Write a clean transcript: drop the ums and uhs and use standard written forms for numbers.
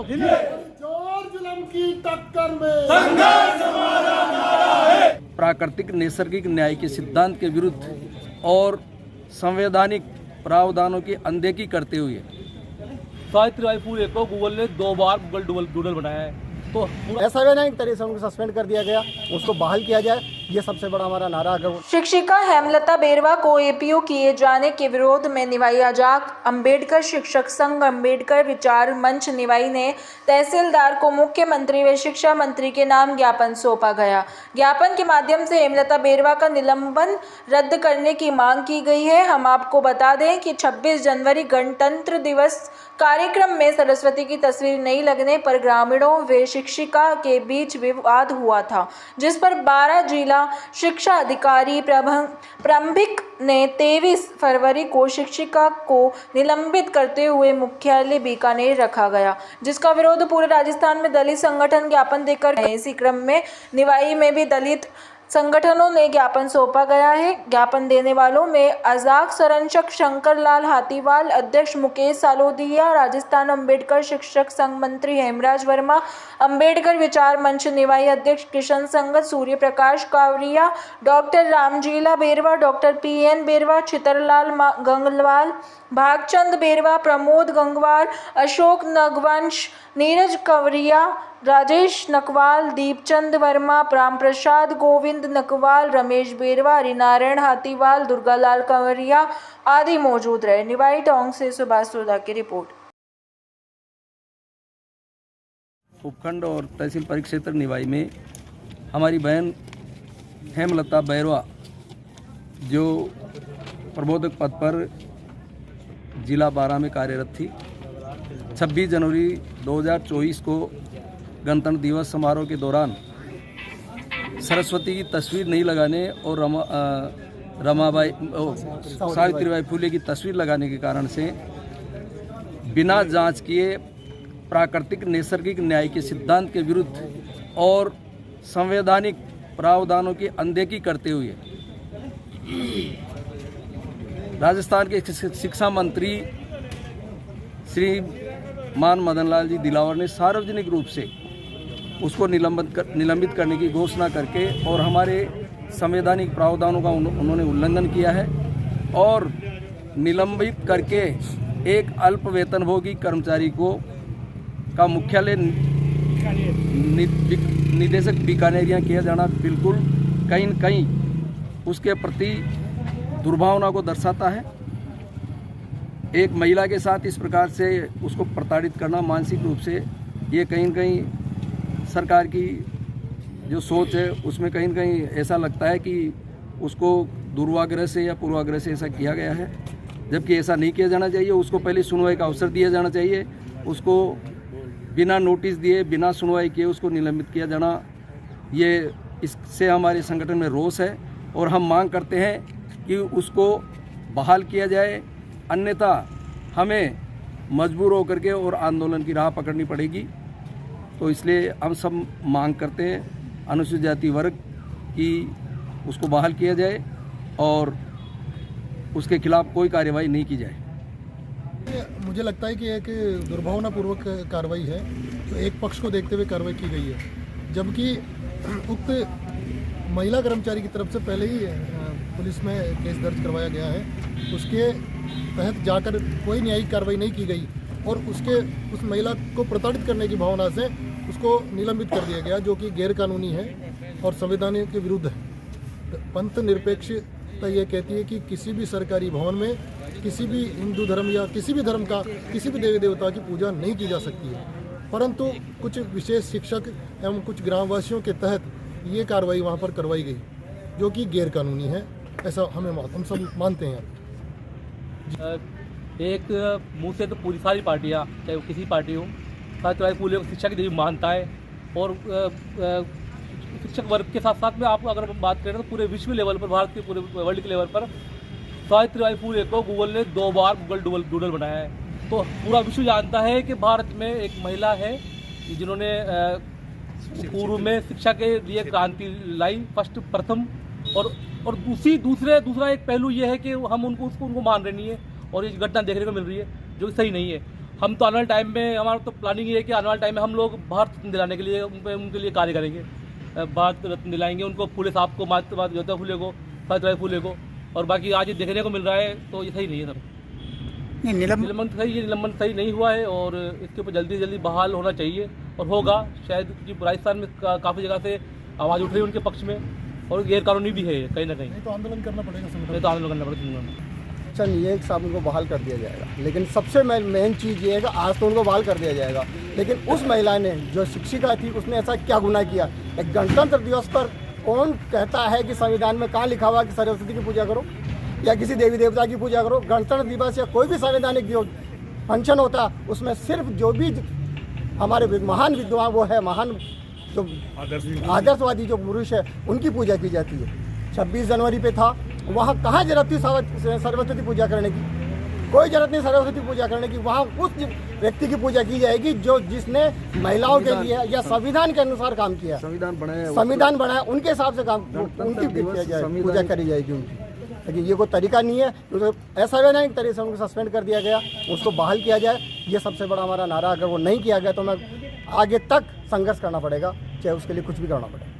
जोर जुल्म की टक्कर में संघर्ष हमारा नारा है। प्राकृतिक नैसर्गिक न्याय के सिद्धांत के विरुद्ध और संवैधानिक प्रावधानों की अनदेखी करते हुए सावित्रीबाई फुले को गूगल ने 2 बार गूगल डूडल बनाया है, तो असंवैधानिक तरीके से उनको सस्पेंड कर दिया गया, उसको बहाल किया जाए, ये सबसे बड़ा हमारा नारा। अगर शिक्षिका हेमलता बेरवा को एपीओ किए जाने के विरोध में निवाई आजाद अंबेडकर शिक्षक संघ अंबेडकर विचार मंच निवाई ने तहसीलदार को मुख्यमंत्री व शिक्षा मंत्री के नाम ज्ञापन सौंपा गया। ज्ञापन के माध्यम से हेमलता बेरवा का निलंबन रद्द करने की मांग की गई है। हम आपको बता दें कि 26 जनवरी गणतंत्र दिवस कार्यक्रम में सरस्वती की तस्वीर नहीं लगने पर ग्रामीणों व शिक्षिका के बीच विवाद हुआ था, जिस पर 12 जिला शिक्षा अधिकारी प्रारंभिक ने 23 फरवरी को शिक्षिका को निलंबित करते हुए मुख्यालय बीकानेर रखा गया, जिसका विरोध पूरे राजस्थान में दलित संगठन ज्ञापन देकर गए। इसी क्रम में निवाई में भी दलित संगठनों ने ज्ञापन सौंपा गया है। ज्ञापन देने वालों में आजाद संरक्षक शंकर लाल हाथीवाल, अध्यक्ष मुकेश सालोदिया, राजस्थान अंबेडकर शिक्षक संघ मंत्री हेमराज वर्मा, अंबेडकर विचार मंच निवाई अध्यक्ष किशन संगत, सूर्य प्रकाश कावरिया, डॉक्टर रामजीला बेरवा, डॉक्टर PN बेरवा, चितरलाल गंगवाल, भागचंद बेरवा, प्रमोद गंगवाल, अशोक नगवंश, नीरज कंवरिया, राजेश नकवाल, दीपचंद वर्मा, राम प्रसाद, गोविंद नकवाल, रमेश बेरवा, हरिनारायण हाथीवाल, दुर्गालाल कंवरिया आदि मौजूद रहे। निवाई टोंक से सुभाष सोदा की रिपोर्ट। उपखंड और तहसील परिक्षेत्र निवाई में हमारी बहन हेमलता बेरवा जो प्रबोधक पद पर जिला 12 में कार्यरत थी, 26 जनवरी 2024 को गणतंत्र दिवस समारोह के दौरान सरस्वती की तस्वीर नहीं लगाने और सावित्रीबाई फुले की तस्वीर लगाने के कारण से बिना जांच किए प्राकृतिक नैसर्गिक न्याय के सिद्धांत के विरुद्ध और संवैधानिक प्रावधानों की अनदेखी करते हुए राजस्थान के शिक्षा मंत्री श्री मान मदन लाल जी दिलावर ने सार्वजनिक रूप से उसको निलंबित करने की घोषणा करके और हमारे संवैधानिक प्रावधानों का उन्होंने उल्लंघन किया है और निलंबित करके एक अल्प वेतनभोगी कर्मचारी को का मुख्यालय निदेशक बीकानेरिया किया जाना बिल्कुल कहीं न कहीं उसके प्रति दुर्भावना को दर्शाता है। एक महिला के साथ इस प्रकार से उसको प्रताड़ित करना मानसिक रूप से ये कहीं न कहीं सरकार की जो सोच है उसमें कहीं न कहीं ऐसा लगता है कि उसको दुर्वाग्रह से या पूर्वाग्रह से ऐसा किया गया है, जबकि ऐसा नहीं किया जाना चाहिए। उसको पहले सुनवाई का अवसर दिया जाना चाहिए, उसको बिना नोटिस दिए बिना सुनवाई किए उसको निलंबित किया जाना, ये इससे हमारे संगठन में रोष है और हम मांग करते हैं कि उसको बहाल किया जाए, अन्यथा हमें मजबूर होकर के और आंदोलन की राह पकड़नी पड़ेगी। तो इसलिए हम सब मांग करते हैं अनुसूचित जाति वर्ग की उसको बहाल किया जाए और उसके खिलाफ कोई कार्रवाई नहीं की जाए। मुझे लगता है कि एक दुर्भावनापूर्वक कार्रवाई है, तो एक पक्ष को देखते हुए कार्रवाई की गई है, जबकि उक्त महिला कर्मचारी की तरफ से पहले ही पुलिस में केस दर्ज करवाया गया है। उसके तहत जाकर कोई न्यायिक कार्रवाई नहीं की गई और उस महिला को प्रताड़ित करने की भावना से उसको निलंबित कर दिया गया, जो कि गैर कानूनी है और संविधान के विरुद्ध है। पंथ निरपेक्षता ये कहती है कि किसी भी सरकारी भवन में किसी भी हिंदू धर्म या किसी भी धर्म का किसी भी देवी देवता की पूजा नहीं की जा सकती है, परंतु कुछ विशेष शिक्षक एवं कुछ ग्रामवासियों के तहत ये कार्रवाई वहाँ पर करवाई गई, जो कि गैर कानूनी है, ऐसा हम सब मानते हैं। एक मुँह से तो पूरी सारी पार्टियाँ, चाहे वो किसी पार्टी हो, सावित्रीबाई फुले को शिक्षा की देवी मानता है और शिक्षक वर्ग के साथ साथ में आप अगर बात करें तो पूरे विश्व लेवल पर, भारत के पूरे वर्ल्ड के लेवल पर सावित्रीबाई फुले को गूगल ने 2 बार गूगल डूडल बनाया है। तो पूरा विश्व जानता है कि भारत में एक महिला है जिन्होंने पूर्व में शिक्षा के लिए क्रांति लाई, प्रथम। और दूसरा एक पहलू ये है कि हम उनको मान रहे नहीं है और ये घटना देखने को मिल रही है जो सही नहीं है। हम तो आने वाले टाइम में, हमारा तो प्लानिंग ये है कि आने वाले टाइम में हम लोग भारत रत्न दिलाने के लिए उनके लिए कार्य करेंगे। भारत रत्न दिलाएंगे उनको, फूले साहब को, ज्योतिबा फूले को, सावित्रीबाई फूले को। और बाकी आज ये देखने को मिल रहा है तो ये सही नहीं है सर। निलंबन सही नहीं हुआ है और इसके ऊपर जल्दी जल्दी बहाल होना चाहिए और होगा शायद, क्योंकि राजस्थान में काफ़ी जगह से आवाज़ उठ रही है उनके पक्ष में और गैरकानूनी भी है कहीं ना कहीं। नहीं तो आंदोलन करना पड़ेगा संगठन। नहीं तो आंदोलन करना पड़ेगा। अच्छा नहीं है, एक साहब उनको बहाल कर दिया जाएगा, लेकिन सबसे मेन चीज़ ये है कि आज तो उनको बहाल कर दिया जाएगा, लेकिन उस महिला ने जो शिक्षिका थी उसने ऐसा क्या गुनाह किया? एक गणतंत्र दिवस पर कौन कहता है कि संविधान में कहाँ लिखा हुआ कि सरस्वती की पूजा करो या किसी देवी देवता की पूजा करो? गणतंत्र दिवस या कोई भी संवैधानिक जो फंक्शन होता उसमें सिर्फ जो भी हमारे महान विद्वान वो है, महान जो आदर्शवादी जो पुरुष है उनकी पूजा की जाती है। 26 जनवरी पे था, वहाँ कहाँ जरूरत थी सरस्वती पूजा करने की? कोई जरूरत नहीं सरस्वती पूजा करने की। वहाँ उस व्यक्ति की पूजा की जाएगी जो जिसने महिलाओं के लिए या संविधान के अनुसार काम किया, संविधान बनाया उनके हिसाब से काम, उनकी पूजा करी जाएगी उनकी। लेकिन ये कोई तरीका नहीं है, तो असावैधानिक तरीके से उनको सस्पेंड कर दिया गया, उसको बहाल किया जाए, ये सबसे बड़ा हमारा नारा। अगर वो नहीं किया गया तो मैं आगे तक संघर्ष करना पड़ेगा, चाहे उसके लिए कुछ भी करना पड़े।